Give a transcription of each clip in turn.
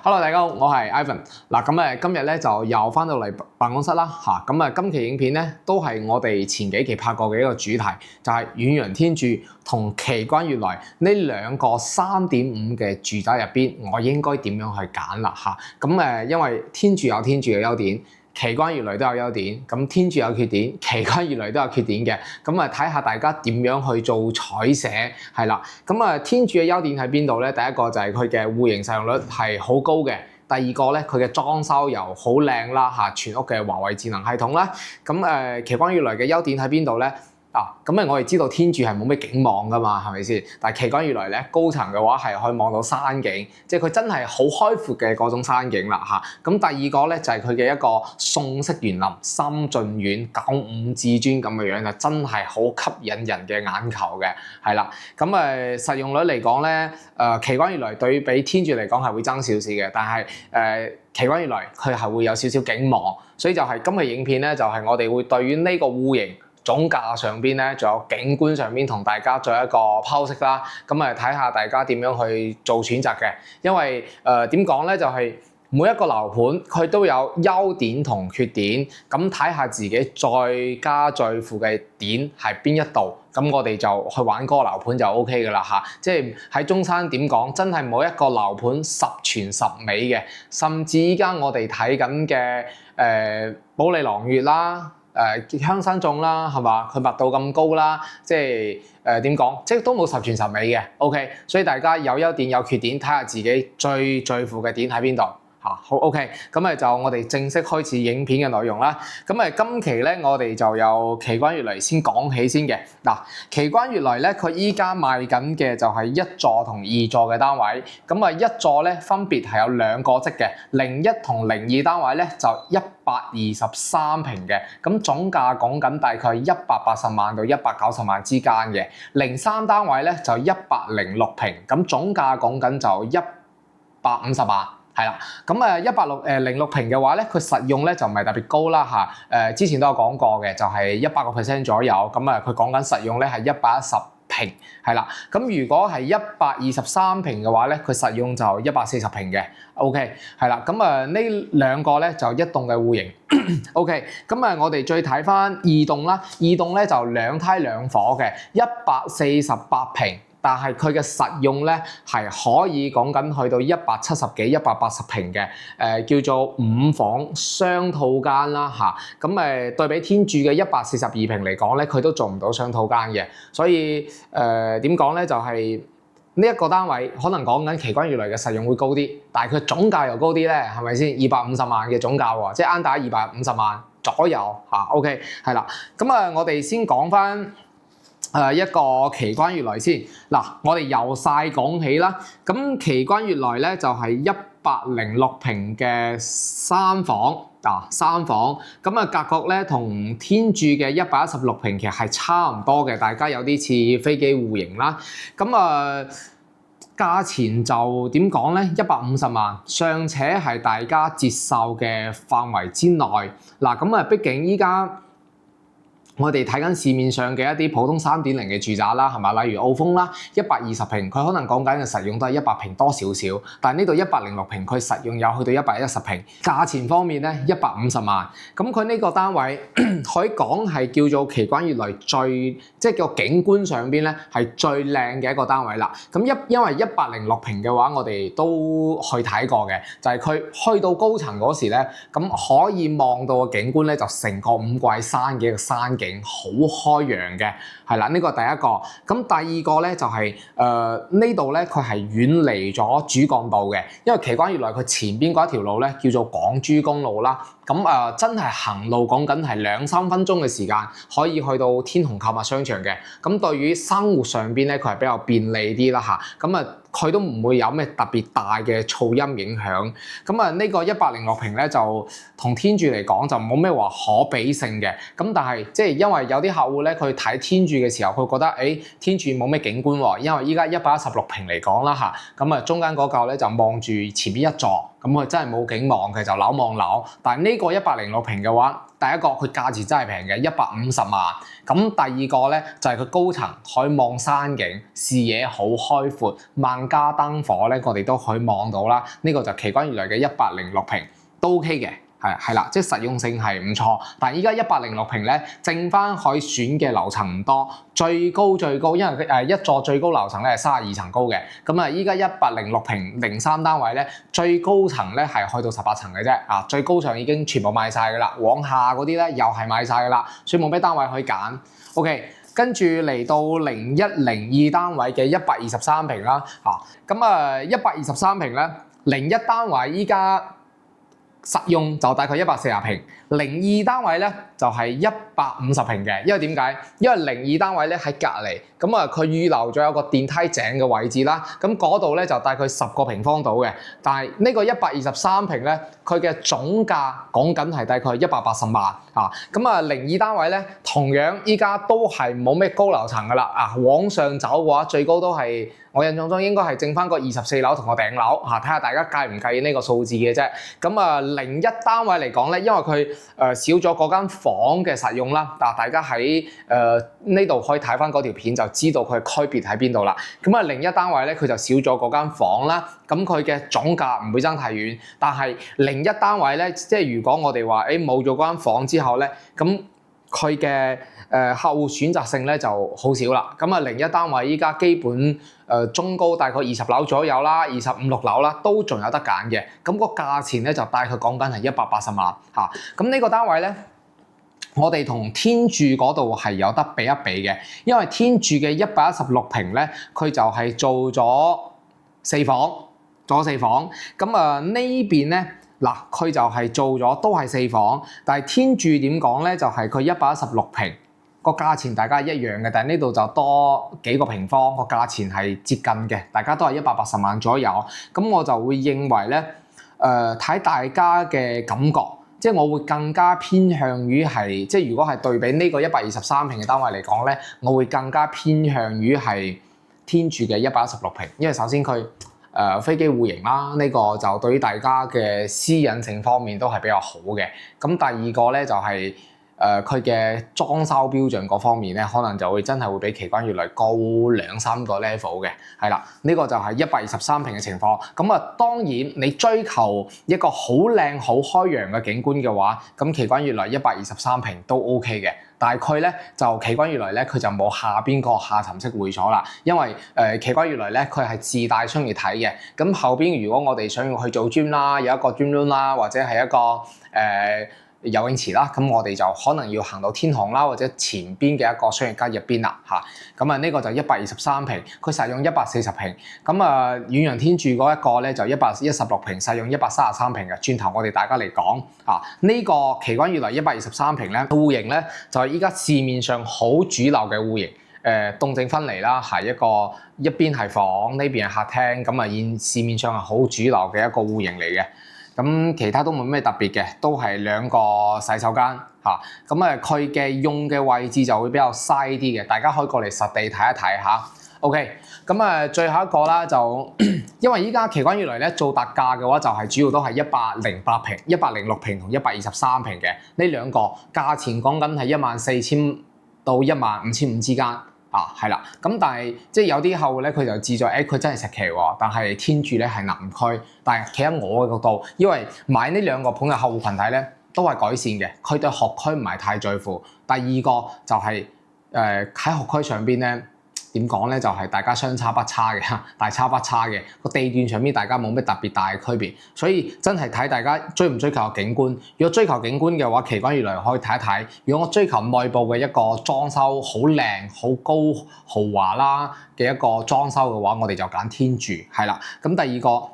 Hello， 大家好，我係 Ivan。咁今日咧就又翻到嚟辦公室啦嚇。今期影片咧都係我哋前幾期拍過嘅一個主題，就係遠洋天鑄同奇觀悅來呢兩個3.5嘅住宅入邊，我應該點樣去揀啦嚇？因為天鑄有天鑄嘅優點。奇觀悅來都有優點，咁天鑄有缺點，奇觀悅來都有缺點嘅。睇下大家點樣去做取捨，係啦。天鑄嘅優點喺邊度咧？第一個就係佢嘅戶型實用率係好高嘅。第二個咧，佢嘅裝修又好靚啦嚇，全屋嘅華為智能系統啦。奇觀悅來嘅優點喺邊度咧？我哋知道天鑄係冇咩景望噶嘛，係咪先？但係奇觀悅來咧，高層嘅話係可以望到山景，即係佢真係好開闊嘅嗰種山景啦嚇。第二個咧就係佢嘅一個宋式園林深圳院95至尊咁嘅樣，就真係好吸引人嘅眼球嘅，係啦。實用率嚟講咧，奇觀悅來對比天鑄嚟講係會爭少少嘅，但係奇觀悅來佢係會有少少景望，所以就係今日影片咧就係我哋會對於呢個戶型總價上邊咧，仲有景觀上邊同大家做一個剖析啦。睇下大家點樣去做選擇嘅。因為點講咧，就係每一個樓盤佢都有優點同缺點，咁睇下自己再加最負嘅點係邊一度，咁我哋就去玩嗰個樓盤就 OK 噶啦嚇。即係喺中山點講，真係冇一個樓盤十全十美嘅，甚至依家我哋睇緊嘅保利朗悅啦。香山眾啦，係嘛？佢密度咁高啦，即係點講？即係都冇十全十美嘅。OK， 所以大家有優點有缺點，睇下自己最負嘅點喺邊度嚇。好 OK， 就我哋正式開始影片嘅內容啦。今期咧我哋就有奇觀悅來先講起先嘅。奇觀悅來咧，佢依家賣緊嘅就係1座同2座嘅單位。1座咧分別係有2個積嘅，01同02單位咧就123平嘅，咁總價講緊大概180萬到190萬之間嘅。03單位咧就106平，咁總價講緊就150萬。係啦，106平嘅話咧，佢實用咧就唔係特別高啦嚇。之前都有講過嘅，就係100% 左右。佢講緊實用咧係110平，係啦。如果係123平嘅話咧，佢實用就140平嘅。OK， 係啦。呢兩個咧就一棟嘅戶型。OK， 我哋再睇翻二棟啦。二棟咧就2梯2房嘅148平。但係佢嘅實用咧係可以講緊去到170幾、180平嘅，叫做5房雙套間啦嚇。對比天鑄嘅142平嚟講咧，佢都做唔到雙套間嘅。所以點講咧，就係呢一個單位可能講緊奇觀悅來嘅實用會高啲，但係佢總價又高啲咧，係咪先？250萬嘅總價喎，即係啱打250萬左右嚇。OK， 係啦。我哋先講翻一個奇觀悅來先。我哋由細講起啦。奇觀悅來咧就係106平嘅3房3房。格局咧同天鑄嘅116平其實係差唔多嘅，大家有啲似飛機戶型啦。價錢就點講咧？150萬尚且係大家接受嘅範圍之內。畢竟依家我哋睇緊市面上嘅一啲普通3.0嘅住宅啦，係嘛？例如澳豐啦，120平，佢可能講緊嘅實用都係100平多少少，但係呢度106平，佢實用有去到110平。價錢方面咧，150萬。佢呢個單位可以講係叫做奇觀悅來最，即係個景觀上邊咧係最靚嘅一個單位啦。因為106平嘅話，我哋都去睇過嘅，就係佢去到高層嗰時咧，可以望到嘅景觀咧就成個五桂山嘅一個山景。好開揚嘅，係啦，呢個第一個。第二個咧就係呢度咧，佢係遠離咗主幹道嘅，因為奇觀悅來佢前邊嗰一條路咧叫做港珠公路啦。真係行路講緊係2-3分鐘嘅時間，可以去到天虹購物商場嘅。對於生活上邊咧，佢係比較便利啲啦嚇。佢都唔會有咩特別大嘅噪音影響。呢個106平咧就同天鑄嚟講就冇咩話可比性嘅。但係即係因為有啲客戶咧，佢睇天鑄嘅時候，佢覺得天鑄冇咩景觀喎。因為依家116平嚟講啦嚇，中間嗰嚿咧就望住前邊一座。咁佢真係冇景望嘅就樓望樓。但係呢個106平嘅話，第一個佢價錢真係平嘅150萬。咁第二個咧就係佢高層可以望山景，視野好開闊，萬家燈火咧我哋都可以望到啦。呢個就奇觀悅來嘅106平都 OK 嘅。係啦，即係實用性係唔錯，但係依家106平咧，剩翻可以選嘅樓層唔多，最高，因為佢一座最高樓層咧係32層高嘅，咁啊依家106平03單位咧，最高層咧係去到18層嘅啫，啊最高層已經全部賣晒㗎啦，往下嗰啲咧又係賣晒㗎啦，所以冇咩單位可以揀。OK， 跟住嚟到0102單位嘅123平啦，咁123平咧01單位依家實用就大概140平，02單位咧就係150平嘅，因為點解？因為02單位咧喺隔離，咁佢預留咗有個電梯井嘅位置啦，咁嗰度咧就大概10個平方度嘅，但係呢個123平咧，佢嘅總價講緊係大概180萬啊，咁02單位咧同樣依家都係冇咩高樓層噶啦，往上走嘅話最高都係我印象中應該係剩翻個24樓同個頂樓嚇，睇下大家介唔介意呢個數字嘅啫。咁01單位嚟講咧，因為佢少咗嗰間房嘅實用啦，大家喺呢度可以睇翻嗰條片就知道佢區別喺邊度啦。咁01單位咧佢就少咗嗰間房啦，咁佢嘅總價唔會爭太遠，但係01單位咧，即係如果我哋話冇咗嗰間房之後咧，咁佢嘅客戶選擇性咧就好少啦。咁01單位依家基本中高大概20樓左右啦，25、26樓啦，都仲有得揀嘅。咁個價錢咧就大概講緊係180萬嚇。咁呢個單位咧，我哋同天柱嗰度係有得比一比嘅，因為天柱嘅116平咧，佢就係做咗4房，咁呢邊咧。嗱，佢就係做咗都係4房，但係天柱點講咧？就係佢116平個價錢，大家一樣嘅，但係呢度就多幾個平方，個價錢係接近嘅，大家都係180萬左右。咁我就會認為咧，睇大家嘅感覺，即係我會更加偏向於係，即係如果係對比呢個123平嘅單位嚟講咧，我會更加偏向於係天柱嘅116平，因為首先佢。飛機戶型啦，呢個就對於大家嘅私隱性方面都係比較好嘅。咁第二個咧就係佢嘅裝修標準嗰方面咧，可能就會真係會比奇觀悅來高2-3個 level 嘅。係啦，呢個就係123平嘅情況。咁當然你追求一個好靚好開揚嘅景觀嘅話，咁奇觀悅來123平都 OK 嘅。但係佢咧就奇觀悅來咧，佢就冇下邊個下沉式會所啦，因為奇觀悅來咧佢係自帶窗嚟睇嘅。咁後邊如果我哋想要去做 gym 啦，有一個 gym room 啦，或者係一個游泳池啦，咁我哋就可能要行到天虹啦，或者前邊嘅一個商業街入邊啦嚇。咁呢個就123平，佢實用140平。咁遠洋天柱嗰一個咧就116平，實用133平嘅。轉頭我哋大家嚟講呢個奇觀悅來123平咧，戶型咧就係依家市面上好主流嘅戶型。動靜分離啦，係一邊係房，呢邊係客廳。咁現市面上係好主流嘅一個戶型嚟嘅。咁其他都冇咩特別嘅，都係2個洗手間嚇。咁佢嘅用嘅位置就會比較細啲嘅，大家可以過嚟實地睇一睇嚇。OK， 咁最後一個啦，就因為依家奇觀悅來咧做特價嘅話，就係主要都係108平、106平同123平嘅呢2個價錢，講緊係14,000到15,500之間。係啦，咁但係即係有啲客戶咧，佢就志在佢真係食奇喎，但係天柱咧係南區，但係企喺我嘅角度，因為買呢2個盤嘅客戶群體咧都係改善嘅，佢對學區唔係太在乎。第二個就係喺學區上邊咧。點講咧，就係大家相差不差嘅，大差不差嘅個地段上面，大家冇咩特別大嘅區別，所以真係睇大家追唔追求景觀。如果追求景觀嘅話，奇觀悅來可以睇一睇；如果我追求內部嘅一個裝修好靚、好高豪華啦嘅一個裝修嘅話，我哋就揀天柱係啦。咁第二個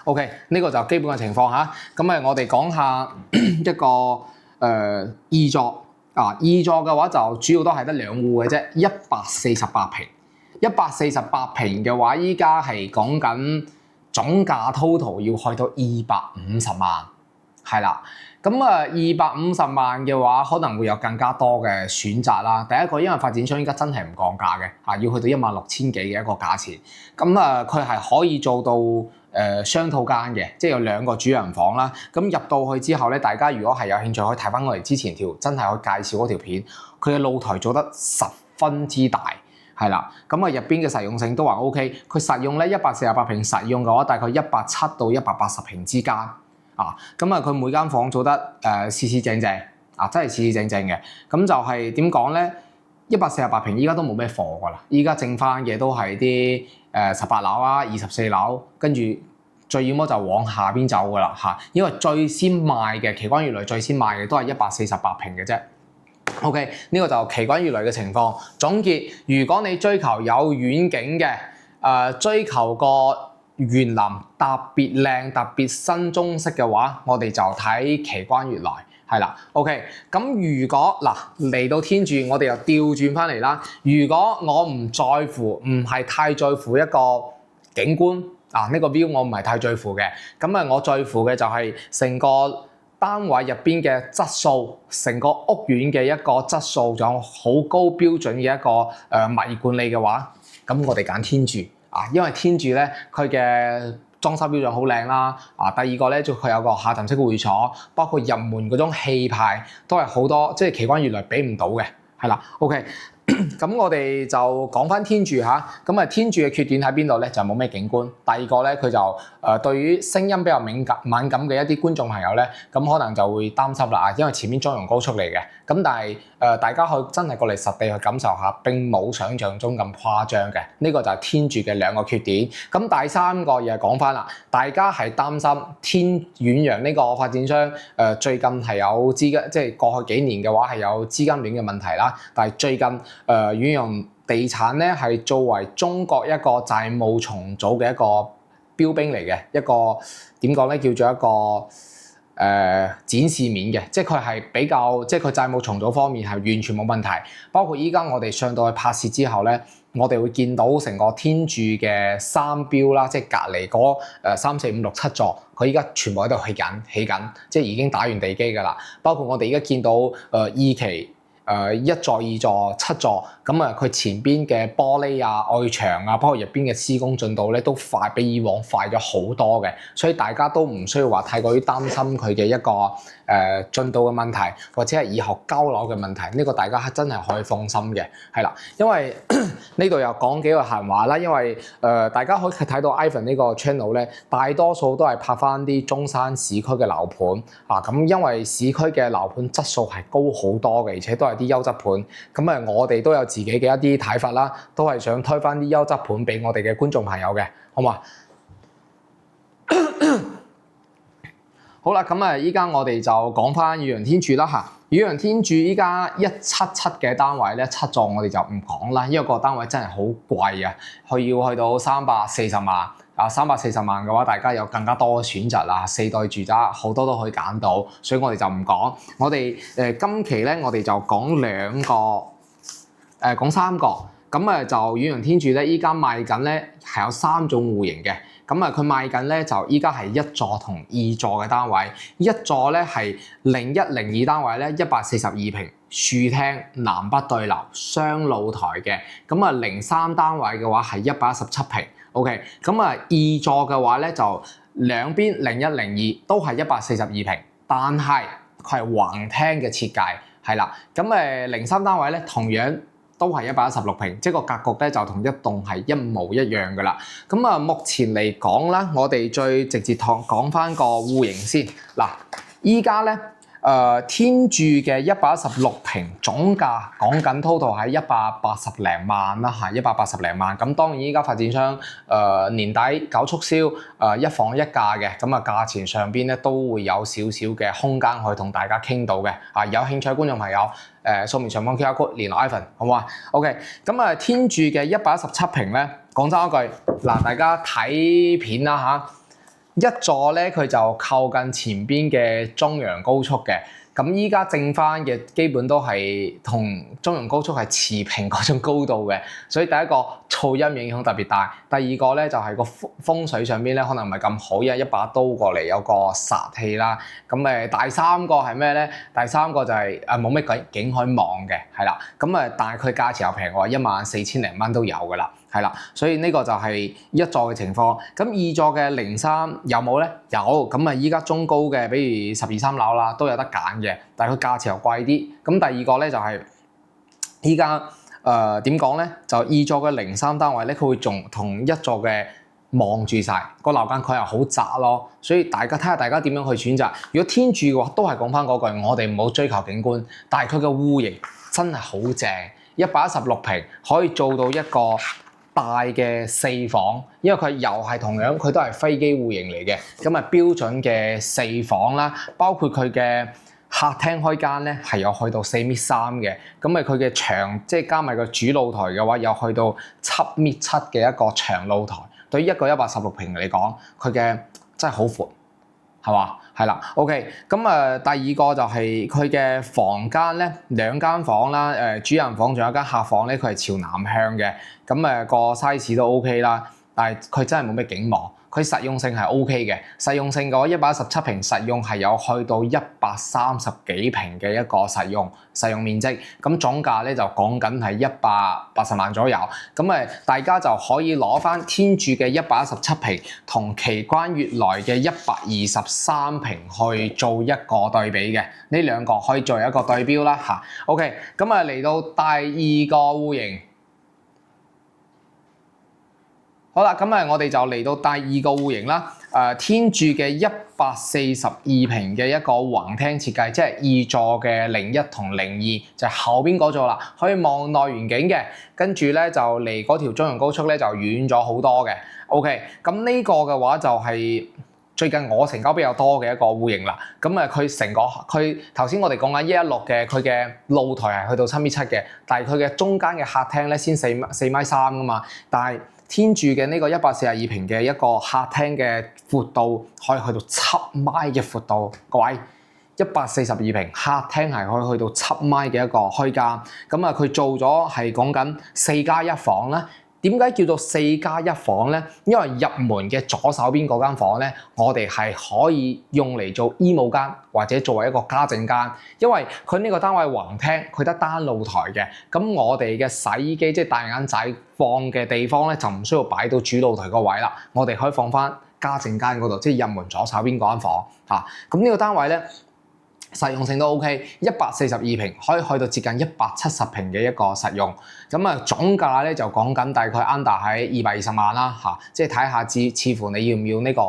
OK， 呢個就基本嘅情況嚇。咁我哋講下一個二座二座嘅話就主要都係得2戶嘅啫，148平。148平嘅話，依家係講緊總價 total 要去到250萬，係啦。咁250萬嘅話，可能會有更加多嘅選擇啦。第一個，因為發展商依家真係唔降價嘅，要去到16000幾嘅一個價錢。咁佢係可以做到雙套間嘅，即係有2個主人房啦。咁入到去之後咧，大家如果係有興趣，可以睇翻我哋之前條真係可以介紹嗰條片，佢嘅露台做得十分之大，係啦。咁啊入邊嘅實用性都話 OK， 佢實用咧148平實用嘅話，大概170到180平之間啊。咁啊佢每間房做得四四正正啊，真係四四正正嘅。咁就係點講咧？148平依家都冇咩貨㗎啦，依家剩翻嘅都係啲18樓啊、24樓，跟住最要麼就往下邊走㗎啦嚇，因為最先賣嘅奇觀悅雷最先賣嘅都係148平嘅啫。OK， 呢個就奇觀悅雷嘅情況。總結，如果你追求有遠景嘅，追求個園林特別靚、特別新中式嘅話，我哋就睇奇觀悅雷。係啦 ，OK。咁如果嗱嚟到天柱，我哋又調轉翻嚟啦。如果我唔在乎，唔係太在乎一個景觀啊，呢個 view 我唔係太在乎嘅。咁啊，我在乎嘅就係成個單位入邊嘅質素，成個屋苑嘅一個質素，仲有好高標準嘅一個物業管理嘅話，咁我哋揀天柱啊，因為天柱咧佢嘅裝修標準好靚啦，第二個咧就佢有個下沉式會所，包括入門嗰種氣派都係好多，即係奇觀悅雷俾唔到嘅，係啦 ，OK。咁我哋就講翻天柱嚇，咁天柱嘅缺點喺邊度咧？就冇咩景觀。第二個咧，佢就對於聲音比較敏感嘅一啲觀眾朋友咧，咁可能就會擔心啦，因為前面中央高速嚟嘅。咁但係大家可以真係過嚟實地去感受下，並冇想象中咁誇張嘅。呢個就係天柱嘅2個缺點。咁第3個又係講翻啦，大家係擔心天遠洋呢個發展商最近係有資金，即係過去幾年嘅話係有資金鏈嘅問題啦。但係最近遠洋地產咧係作為中國一個債務重組嘅一個標兵嚟嘅，一個點講咧，叫做一個展示面嘅，即係佢係比較，即係佢債務重組方面係完全冇問題。包括依家我哋上到去拍攝之後咧，我哋會見到成個天柱嘅3標啦，即係隔離嗰3、4、5、6、7座，佢依家全部喺度起緊，即係已經打完地基㗎啦。包括我哋依家見到二期。1座、2座、7座，咁啊佢前邊嘅玻璃啊、外牆啊，包括入邊嘅施工進度咧，都快比以往快咗好多嘅，所以大家都唔需要話太過於擔心佢嘅一個進度嘅問題，或者係以後交樓嘅問題，呢個大家真係可以放心嘅，係啦，因為呢度又講幾個閒話啦，因為大家可以睇到 Ivan 呢個 channel 咧，大多數都係拍翻啲中山市區嘅樓盤啊，咁因為市區嘅樓盤質素係高好多嘅，而且都係啲優質盤，咁我哋都有自己嘅一啲睇法啦，都係想推翻啲優質盤俾我哋嘅觀眾朋友嘅，好嘛？好啦，咁依家我哋就講翻遠洋天柱啦嚇。遠洋天柱依家177嘅單位咧，7座我哋就唔講啦，因為個單位真係好貴啊，佢要去到340萬。340萬嘅話，大家有更加多嘅選擇啦，4代住宅好多都可以揀到，所以我哋就唔講。我哋今期咧，我哋就講講3個。咁就遠洋天柱咧，依家賣緊咧係有3種戶型嘅。咁佢賣緊咧就依家係1座同2座嘅單位。1座咧係01、02單位咧142平，豎廳南北對流雙露台嘅。咁03單位嘅話係117平。OK， 咁2座嘅話咧就兩邊01、02都係142平，但係佢係橫廳嘅設計，係啦。咁03單位咧同樣都係116平，即係個格局咧就同一棟係一模一樣噶啦。咁目前嚟講啦，我哋最直接講翻個戶型先。嗱，依家咧天柱嘅116平總價講緊 total 係180零萬啦嚇，180零萬。咁當然依家發展商年底搞促銷一房一價嘅，咁價錢上邊咧都會有少少嘅空間可以同大家傾到嘅。有興趣嘅觀眾朋友掃描上方 QR code 聯絡 Ivan 好唔好啊 ？OK， 咁天柱嘅117平咧，講真一句嗱，大家睇片啦嚇。1座咧，佢就靠近前邊嘅中洋高速嘅，咁依家剩翻嘅基本都係同中洋高速係持平嗰種高度嘅，所以第一個噪音影響特別大，第二個咧就係個風水上邊咧可能唔係咁好，因為一把刀過嚟有個煞氣啦。咁第3個係咩咧？第3個就係冇咩景可以望嘅，係啦。咁但係佢價錢又平喎，14000零蚊都有噶啦。係啦，所以呢個就係一座嘅情況。咁二座嘅03有冇咧？有，咁啊依家中高嘅，比如12、3樓啦，都有得揀嘅，但係佢價錢又貴啲。咁第二個咧就係依家點講咧？就二座嘅03單位咧，佢會仲同一座嘅望住晒個樓間，佢又好窄咯。所以大家睇下大家點樣去選擇。如果天柱嘅話，都係講翻嗰句，我哋唔好追求景觀，但係佢嘅戶型真係好正，116平可以做到一個大嘅4房，因為佢又係同樣，佢都係飛機戶型嚟嘅，咁啊標準嘅4房啦，包括佢嘅客廳開間咧係有去到4.3米嘅，咁啊佢嘅長即係加埋個主露台嘅話，有去到7.7米嘅一個長露台。對於一個116平嚟講，佢嘅真係好闊，係嘛？係啦 ，OK。咁第二個就係佢嘅房間咧，2間房啦，主人房仲有一間客房咧，佢係朝南向嘅，咁個 size 都 OK 啦，但係佢真係冇咩景望。佢實用性係 OK 嘅，實用性嘅話117平實用係有去到130幾平嘅一個實用面積，咁總價咧就講緊係180萬左右，咁大家就可以攞翻天柱嘅117平同奇關悅來嘅123平去做一個對比嘅，呢兩個可以作為一個對標啦嚇。OK， 咁嚟到第二個戶型。好啦，咁我哋就嚟到第二個戶型啦。天柱嘅142平嘅一個橫廳設計，即係二座嘅01同02，就係後邊嗰座啦，可以望內園景嘅。跟住咧就離嗰條中陽高速咧就遠咗好多嘅。OK， 咁呢個嘅話就係最近我成交比較多嘅一個戶型啦。咁佢頭先我哋講緊116嘅，佢嘅露台係去到7.7米嘅，但係佢嘅中間嘅客廳咧先4.3米噶嘛，但係天柱嘅呢個142平嘅一個客廳嘅闊度可以去到7米嘅闊度，各位142平客廳係可以去到7米嘅一個開間，咁佢做咗係講緊4+1房啦。點解叫做4+1房咧？因為入門嘅左手邊嗰間房咧，我哋係可以用嚟做衣帽間或者作為一個家政間，因為佢呢個單位橫廳，佢得單露台嘅，咁我哋嘅洗衣機即係大眼仔放嘅地方咧，就唔需要擺到主露台個位啦，我哋可以放翻家政間嗰度，即係入門左手邊嗰間房嚇。咁呢個單位咧，實用性都 OK，142平可以去到接近170平嘅一個實用，咁總價咧就講緊大概 under 喺220萬啦嚇，即係睇下似乎你要唔要呢個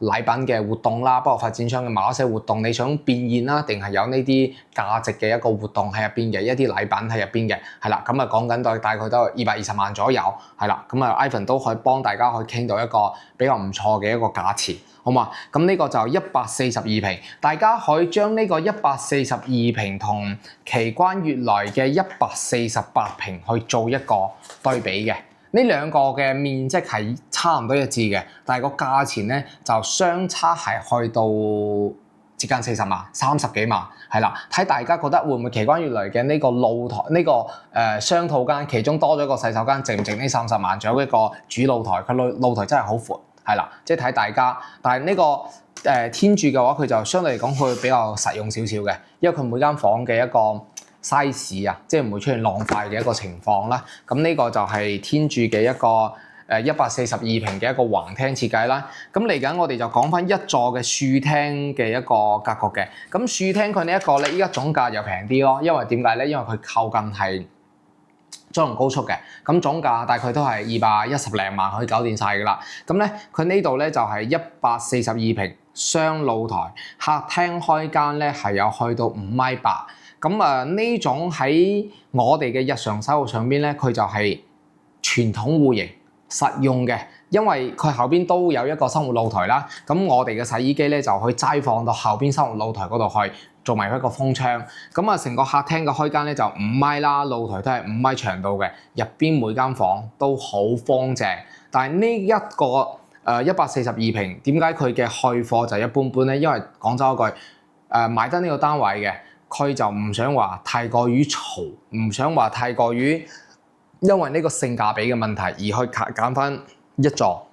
禮品嘅活動啦，包括發展商嘅某一些活動，你想變現啦，定係有呢啲價值嘅一個活動喺入邊嘅一啲禮品喺入邊嘅，係啦，咁講緊大概都220萬左右，係啦，咁Ivan 都可以幫大家去傾到一個比較唔錯嘅一個價錢。好嘛？咁呢個就142平，大家可以將呢個142平同奇關悅來嘅148平去做一個對比嘅。呢兩個嘅面積係差唔多一致嘅，但係個價錢咧就相差係去到接近40萬、30幾萬，係啦。睇大家覺得會唔會奇關悅來嘅呢個露台呢個雙套間，其中多咗個洗手間，值唔值呢30萬？仲有一個主露台，佢露台真係好闊。係啦，即係睇大家，但係呢個天柱嘅話，佢就相對嚟講佢會比較實用少少嘅，因為佢每間房嘅一個 size 啊，即係唔會出現浪費嘅一個情況啦。咁呢個就係天柱嘅一個142平嘅一個橫廳設計啦。咁嚟緊我哋就講翻一座嘅豎廳嘅一個格局嘅。咁豎廳佢呢一個咧，依家總價又平啲咯，因為點解咧？因為佢靠近係中陽高速嘅，咁總價大概都係210零萬可以搞掂晒㗎啦。咁咧，佢呢度咧就係142平雙露台，客廳開間咧係有去到5.8米。咁呢種喺我哋嘅日常生活上邊咧，佢就係傳統戶型實用嘅，因為佢後邊都有一個生活露台啦。咁我哋嘅洗衣機咧就可以齋放到後邊生活露台嗰度去。做埋一個風窗，咁成個客廳嘅開間咧就5米啦，露台都係5米長度嘅，入邊每間房都好方正。但係呢一個142平，點解佢嘅去貨就一般般咧？因為講真一句，買得呢個單位嘅，佢就唔想話太過於嘈，唔想話太過於因為呢個性價比嘅問題而去揀翻一座。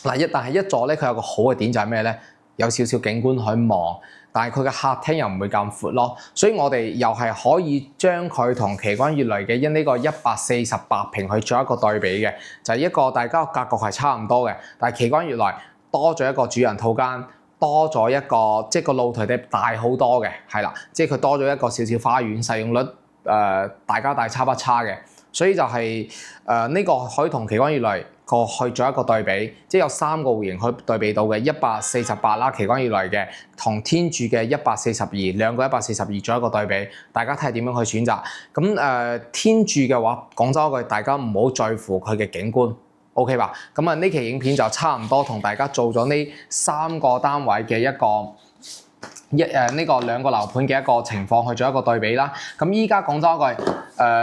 但係一座咧，佢有個好嘅點就係咩咧？有少少景觀去望，但係佢嘅客廳又唔會咁闊咯，所以我哋又係可以將佢同奇觀悅來嘅呢個148平去做一個對比嘅，就係一個大家個格局係差唔多嘅，但係奇觀悅來多咗一個主人套間，多咗一個即係個露台地大好多嘅，係啦，即係佢多咗一個少少花園，使用率大家大差不差嘅，所以就係呢個可以同奇觀悅來個去做一個對比，即係有3個戶型可以對比到嘅148啦，奇觀悅來嘅同天柱嘅142，兩個142做一個對比，大家睇下點樣去選擇。咁天柱嘅話，講真一句，大家唔好在乎佢嘅景觀。OK 吧？咁呢期影片就差唔多同大家做咗呢3個單位嘅呢個2個樓盤嘅一個情況去做一個對比啦。咁依家講多一句，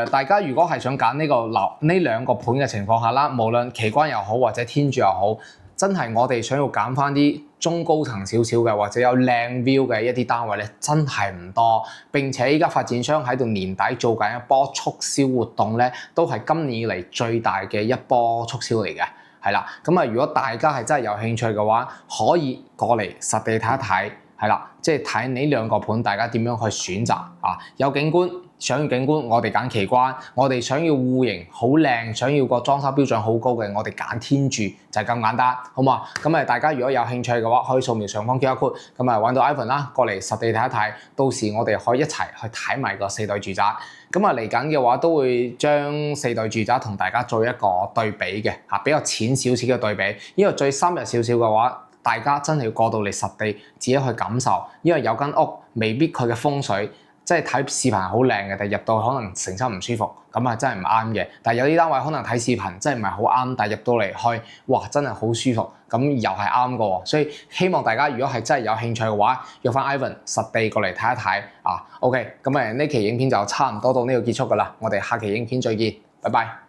大家如果係想揀呢2個盤嘅情況下啦，無論奇觀又好或者天柱又好，真係我哋想要揀翻啲中高層少少嘅或者有靚 view 嘅一啲單位咧，真係唔多。並且依家發展商喺度年底做緊一波促銷活動咧，都係今年以嚟最大嘅一波促銷嚟嘅，係啦。咁如果大家係真係有興趣嘅話，可以過嚟實地睇一睇，係啦，即係睇呢2個盤，大家點樣去選擇啊？有景觀，想要景觀，我哋揀奇觀；我哋想要戶型好靚，想要個裝修標準好高嘅，我哋揀天柱，就係咁簡單，好嘛？咁大家如果有興趣嘅話，可以掃描上方 QR code，咁揾到 Ivan 啦，過嚟實地睇一睇，到時我哋可以一齊去睇埋個4對住宅。咁嚟緊嘅話，都會將4對住宅同大家做一個對比嘅，比較淺少少嘅對比，因為最深入少少嘅話，大家真係要過到嚟實地自己去感受，因為有間屋未必佢嘅風水，即係睇視頻好靚嘅，但入到可能成身唔舒服，咁真係唔啱嘅。但係有啲單位可能睇視頻真係唔係好啱，但係入到嚟開，哇真係好舒服，咁又係啱嘅喎。所以希望大家如果係真係有興趣嘅話，約翻 Ivan 實地過嚟睇一睇啊。OK，咁呢期影片就差唔多到呢度結束㗎啦，我哋下期影片再見，拜拜。